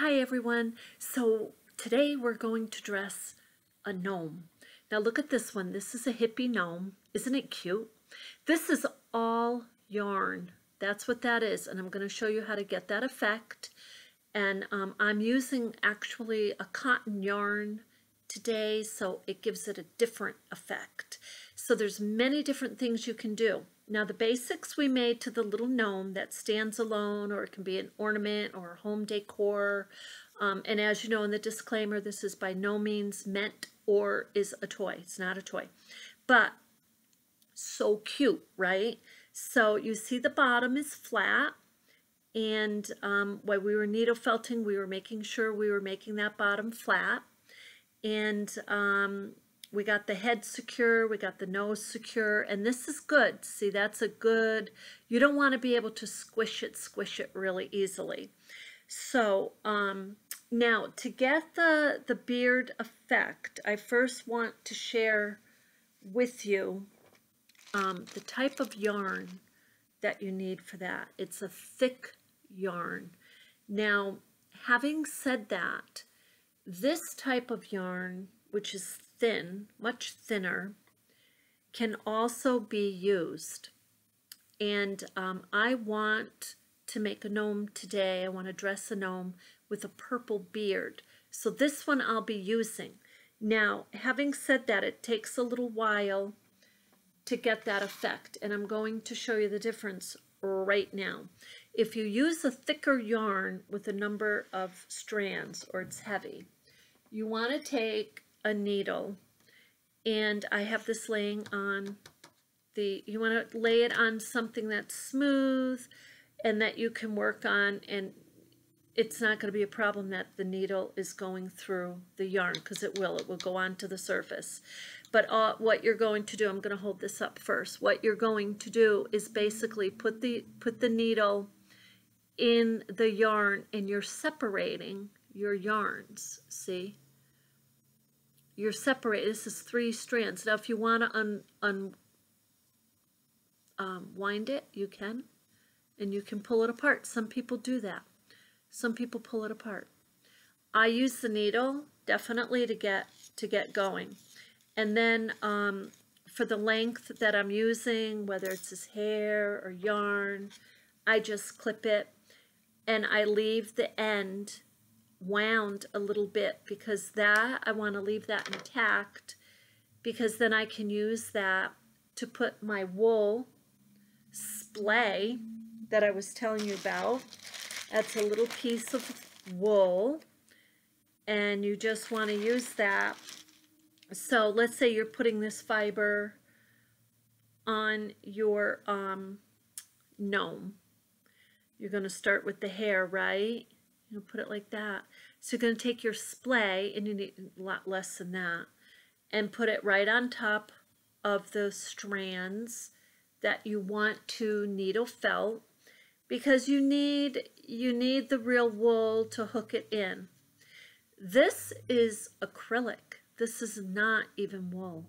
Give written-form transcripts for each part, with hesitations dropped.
Hi everyone. So today we're going to dress a gnome. Now look at this one. This is a hippie gnome. Isn't it cute? This is all yarn. That's what that is. And I'm going to show you how to get that effect. And I'm using actually a cotton yarn today, so it gives it a different effect. So there's many different things you can do. Now the basics we made to the little gnome that stands alone, or it can be an ornament or home decor. And as you know in the disclaimer, this is by no means meant or is a toy. It's not a toy. But so cute, right? So you see the bottom is flat. And while we were needle felting, we were making sure we were making that bottom flat. And we got the head secure, we got the nose secure, and this is good. See, that's a good, you don't want to be able to squish it really easily. So now to get the beard effect, I first want to share with you the type of yarn that you need for that. It's a thick yarn. Now, having said that, this type of yarn, which is thin, much thinner, can also be used. And I want to make a gnome today. I want to dress a gnome with a purple beard. So this one I'll be using. Now, having said that, it takes a little while to get that effect, and I'm going to show you the difference right now. If you use a thicker yarn with a number of strands, or it's heavy, you want to take a needle, and I have this laying on you want to lay it on something that's smooth and that you can work on, and it's not going to be a problem that the needle is going through the yarn, because it will go onto the surface. But what you're going to do, I'm going to hold this up first. What you're going to do is basically put the needle in the yarn, and you're separating your yarns. See? You're separating. This is 3 strands. Now, if you want to unwind it, you can, and you can pull it apart. Some people do that. Some people pull it apart. I use the needle definitely to get going. And then for the length that I'm using, whether it's his hair or yarn, I just clip it, and I leave the end wound a little bit, because that I want to leave that intact, because then I can use that to put my wool splay that I was telling you about. That's a little piece of wool, and you just want to use that. So let's say you're putting this fiber on your gnome. You're going to start with the hair, right? You'll put it like that. So you're going to take your splay, and you need a lot less than that, and put it right on top of the strands that you want to needle felt, because you need the real wool to hook it in. This is acrylic. This is not even wool.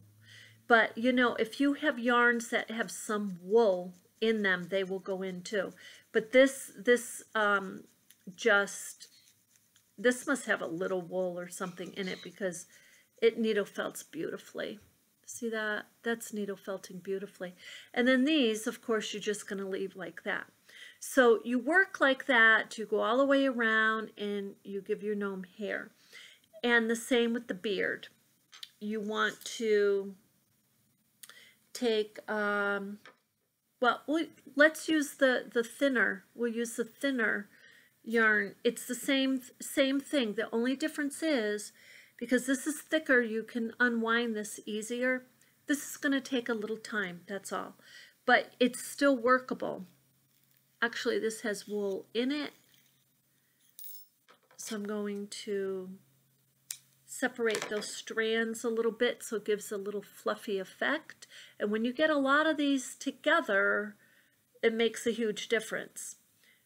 But you know, if you have yarns that have some wool in them, they will go in too. But this must have a little wool or something in it, because it needle felts beautifully. See that? That's needle felting beautifully. And then these, of course, you're just going to leave like that. So you work like that, you go all the way around, and you give your gnome hair. And the same with the beard. You want to take, well, let's use the thinner. We'll use the thinner yarn. It's the same thing. The only difference is, because this is thicker, you can unwind this easier. This is going to take a little time, that's all. But it's still workable. Actually, this has wool in it. So I'm going to separate those strands a little bit so it gives a little fluffy effect. And when you get a lot of these together, it makes a huge difference.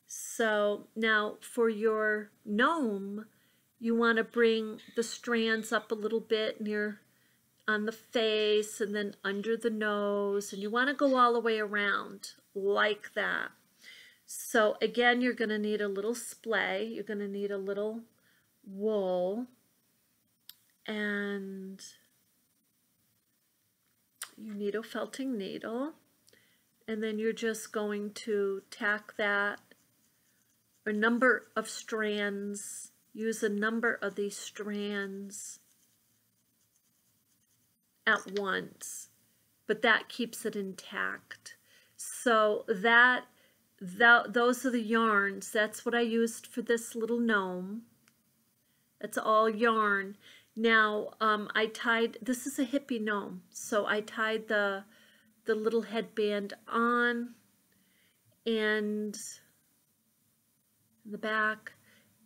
So now for your gnome, you want to bring the strands up a little bit near on the face and then under the nose, and you want to go all the way around like that. So again, you're going to need a little splay. You're going to need a little wool and your needle felting needle. And then you're just going to tack that a number of strands. Use a number of these strands at once, but that keeps it intact. So those are the yarns. That's what I used for this little gnome. It's all yarn. Now I tied, this is a hippie gnome, so I tied the little headband on and the back.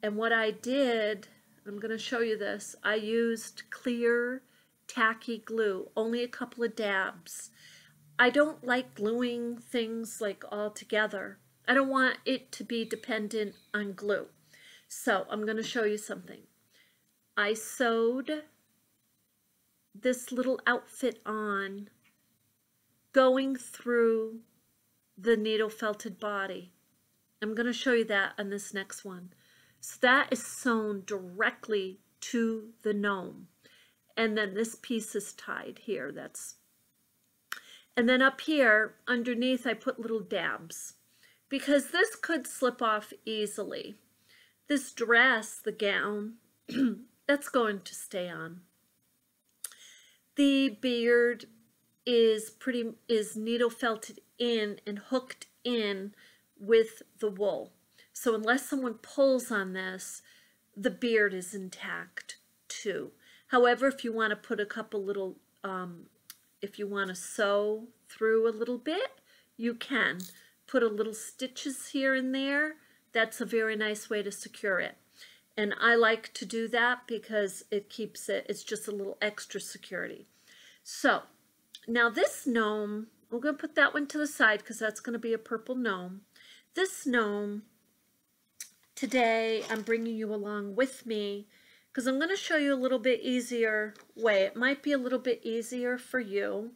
And what I did, I'm going to show you this, I used clear tacky glue, only a couple of dabs. I don't like gluing things like all together. I don't want it to be dependent on glue. So I'm going to show you something. I sewed this little outfit on going through the needle felted body. I'm going to show you that on this next one. So that is sewn directly to the gnome. And then this piece is tied here. And then up here underneath I put little dabs because this could slip off easily. This dress, the gown, that's going to stay on. The beard is needle felted in and hooked in with the wool. So unless someone pulls on this, the beard is intact too. However, if you want to put a couple little, if you want to sew through a little bit, you can. Put a little stitches here and there. That's a very nice way to secure it. And I like to do that because it keeps it, it's just a little extra security. So now this gnome, we're going to put that one to the side because that's going to be a purple gnome. This gnome, today I'm bringing you along with me because I'm going to show you a little bit easier way. It might be a little bit easier for you.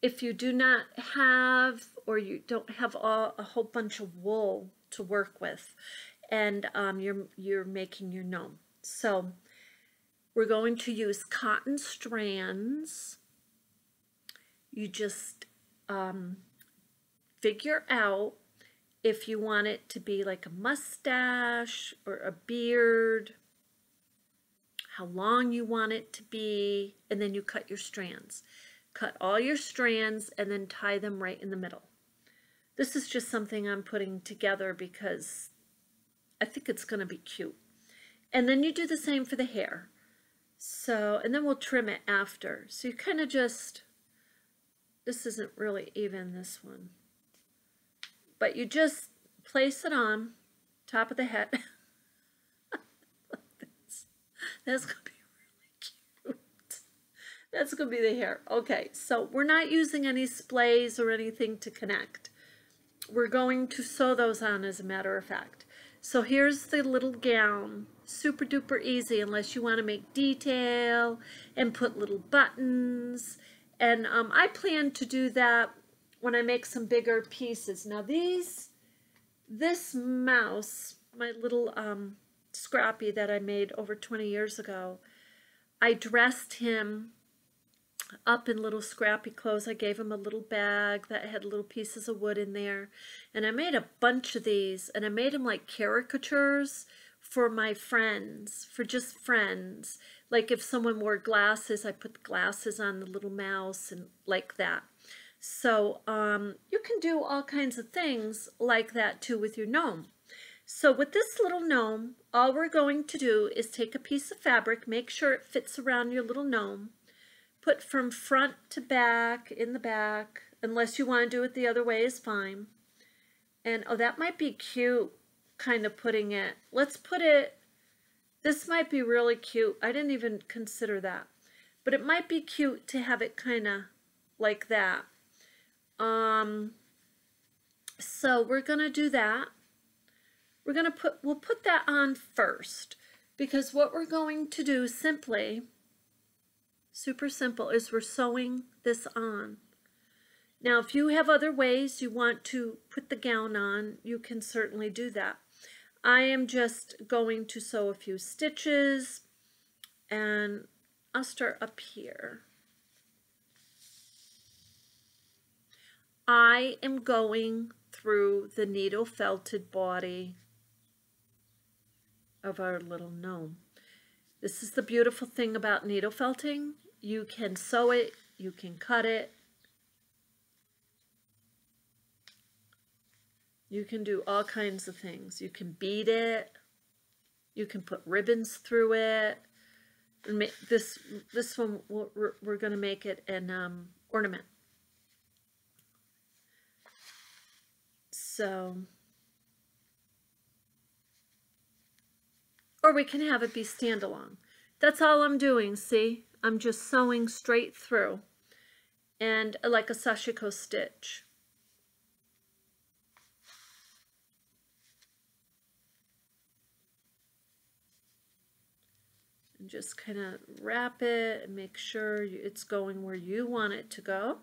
If you do not have, or you don't have a whole bunch of wool to work with, and you're making your gnome. So we're going to use cotton strands. You just figure out if you want it to be like a mustache or a beard, how long you want it to be, and then you cut your strands. Cut all your strands and then tie them right in the middle. This is just something I'm putting together because I think it's going to be cute. And then you do the same for the hair. So, and then we'll trim it after. So you kind of just, this isn't really even, this one. But you just place it on top of the head. Like this. That's going to be really cute. That's going to be the hair. Okay, so we're not using any splays or anything to connect. We're going to sew those on as a matter of fact. So here's the little gown. Super duper easy unless you want to make detail and put little buttons. And I plan to do that when I make some bigger pieces. Now this mouse, my little Scrappy that I made over 20 years ago, I dressed him up in little Scrappy clothes. I gave him a little bag that had little pieces of wood in there. And I made a bunch of these, and I made them like caricatures for my friends, for just friends. Like if someone wore glasses, I put the glasses on the little mouse and like that. So you can do all kinds of things like that too with your gnome. So with this little gnome, all we're going to do is take a piece of fabric, make sure it fits around your little gnome, put from front to back in the back, unless you want to do it the other way is fine. And oh, that might be cute, kind of putting it, let's put it, this might be really cute. I didn't even consider that, but it might be cute to have it kind of like that. So we're going to do that. We'll put that on first, because what we're going to do simply, super simple, is we're sewing this on. Now, if you have other ways you want to put the gown on, you can certainly do that. I am just going to sew a few stitches, and I'll start up here. I am going through the needle felted body of our little gnome. This is the beautiful thing about needle felting. You can sew it, you can cut it, you can do all kinds of things. You can bead it, you can put ribbons through it. This one, we're going to make it an ornament. So, or we can have it be standalone. That's all I'm doing, see? I'm just sewing straight through, and like a sashiko stitch. And just kind of wrap it and make sure it's going where you want it to go.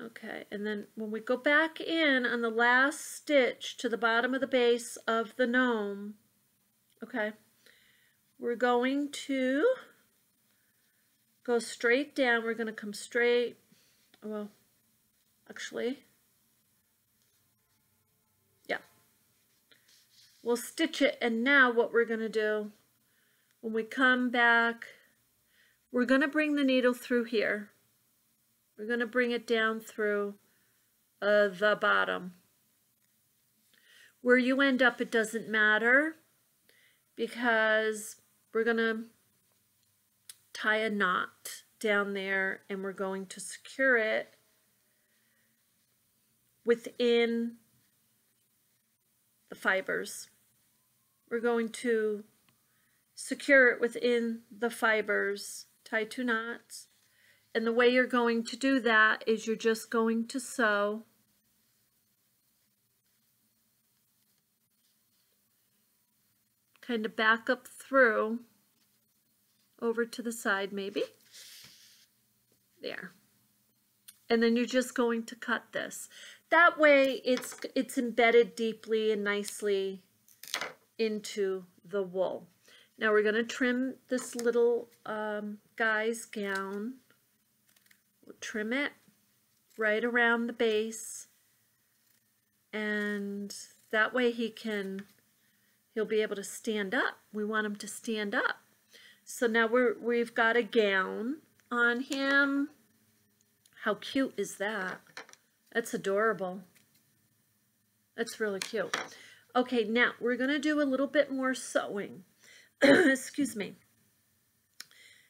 Okay, and then when we go back in on the last stitch to the bottom of the base of the gnome, okay, we're going to go straight down. We're going to come straight, well, actually, yeah. We'll stitch it, and now what we're going to do, when we come back, we're going to bring the needle through here. We're going to bring it down through the bottom. Where you end up, it doesn't matter, because we're going to tie a knot down there, and we're going to secure it within the fibers. We're going to secure it within the fibers, tie 2 knots. And the way you're going to do that is you're just going to sew kind of back up through over to the side maybe. There. And then you're just going to cut this. That way it's embedded deeply and nicely into the wool. Now we're going to trim this little guy's gown. We'll trim it right around the base, and that way he'll be able to stand up. We want him to stand up. So now we've got a gown on him. How cute is that? That's adorable. That's really cute. Okay, now we're going to do a little bit more sewing. Excuse me.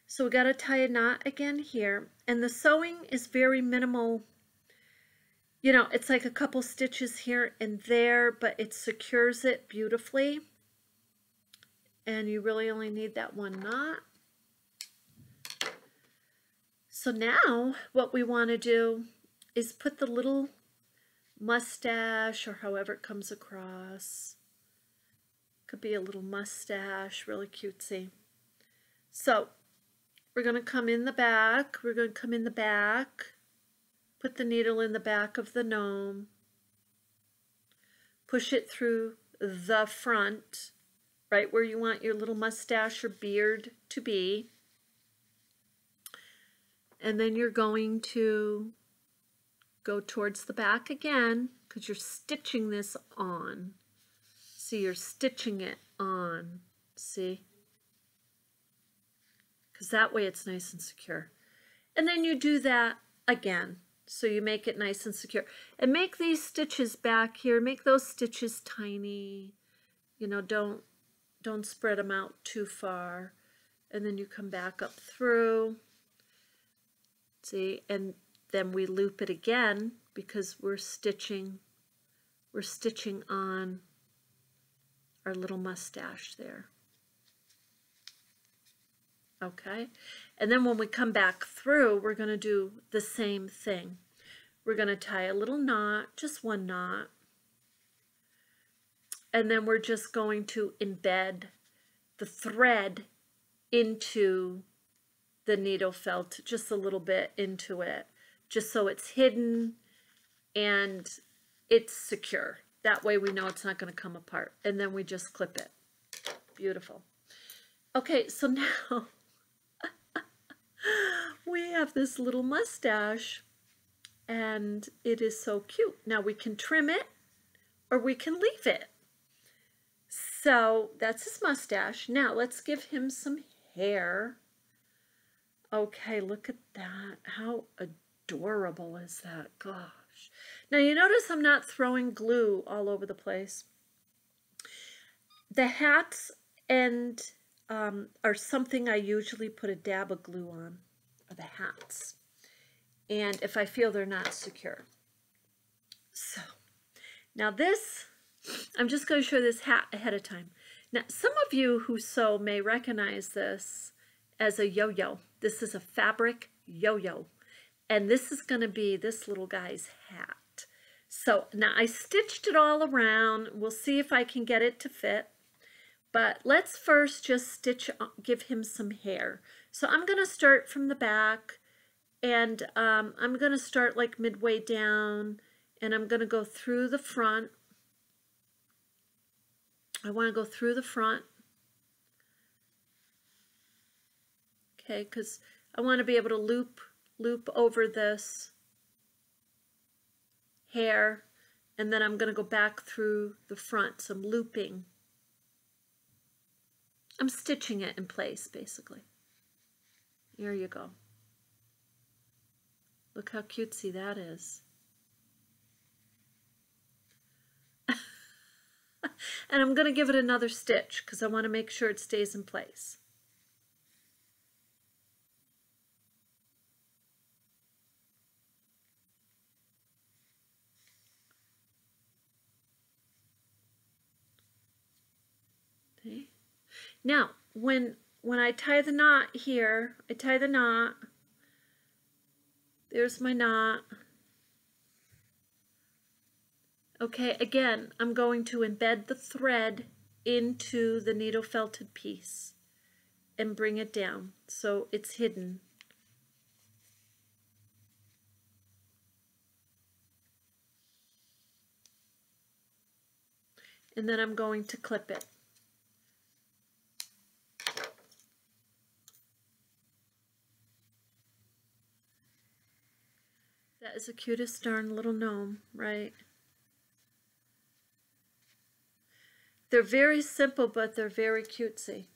So we got to tie a knot again here, and the sewing is very minimal. You know, it's like a couple stitches here and there, but it secures it beautifully. And you really only need that one knot. So now what we want to do is put the little mustache, or however it comes across. Could be a little mustache, really cutesy. So we're going to come in the back. We're going to come in the back, put the needle in the back of the gnome, push it through the front, right where you want your little mustache or beard to be. And then you're going to go towards the back again, because you're stitching this on. See, you're stitching it on. See? Because that way it's nice and secure. And then you do that again. So you make it nice and secure. And make these stitches back here, make those stitches tiny. You know, don't spread them out too far. And then you come back up through. See, and then we loop it again because we're stitching on our little mustache there. Okay, and then when we come back through, we're going to do the same thing. We're going to tie a little knot, just one knot, and then we're just going to embed the thread into the needle felt just a little bit into it, just so it's hidden and it's secure. That way we know it's not going to come apart. And then we just clip it. Beautiful. Okay, so now we have this little mustache and it is so cute. Now we can trim it or we can leave it. So that's his mustache. Now let's give him some hair. Okay, look at that. How adorable is that? Gosh. Now you notice I'm not throwing glue all over the place. The hats and are something I usually put a dab of glue on, or the hats. And if I feel they're not secure. So now this, I'm just going to show this hat ahead of time. Now some of you who sew may recognize this as a yo-yo. This is a fabric yo-yo. And this is going to be this little guy's hat. So now I stitched it all around. We'll see if I can get it to fit. But let's first just give him some hair. So I'm going to start from the back, and I'm going to start like midway down, and I'm going to go through the front. I want to go through the front. Okay, because I want to be able to loop over this hair, and then I'm going to go back through the front. So I'm looping. I'm stitching it in place, basically. Here you go. Look how cutesy that is. And I'm going to give it another stitch because I want to make sure it stays in place. Okay. Now, when I tie the knot here, I tie the knot. There's my knot. Okay, again, I'm going to embed the thread into the needle felted piece and bring it down so it's hidden. And then I'm going to clip it. That is the cutest darn little gnome, right? They're very simple, but they're very cutesy.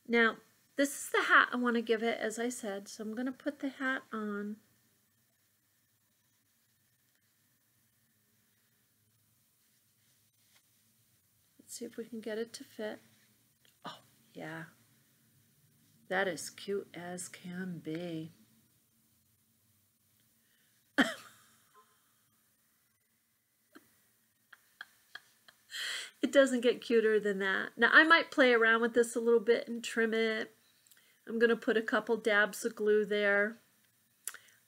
Now, this is the hat I want to give it, as I said, so I'm going to put the hat on. Let's see if we can get it to fit. Oh, yeah. That is cute as can be. It doesn't get cuter than that. Now I might play around with this a little bit and trim it. I'm going to put a couple dabs of glue there.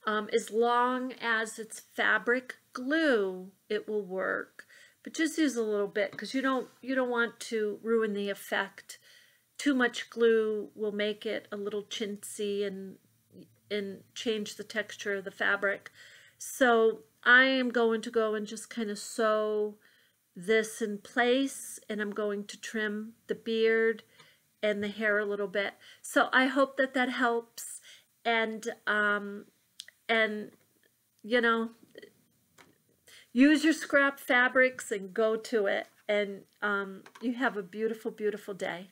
As long as it's fabric glue, it will work. But just use a little bit because you don't want to ruin the effect. Too much glue will make it a little chintzy and change the texture of the fabric. So I am going to go and just kind of sew this in place, and I'm going to trim the beard and the hair a little bit. So I hope that that helps, and you know, use your scrap fabrics and go to it, and you have a beautiful, beautiful day.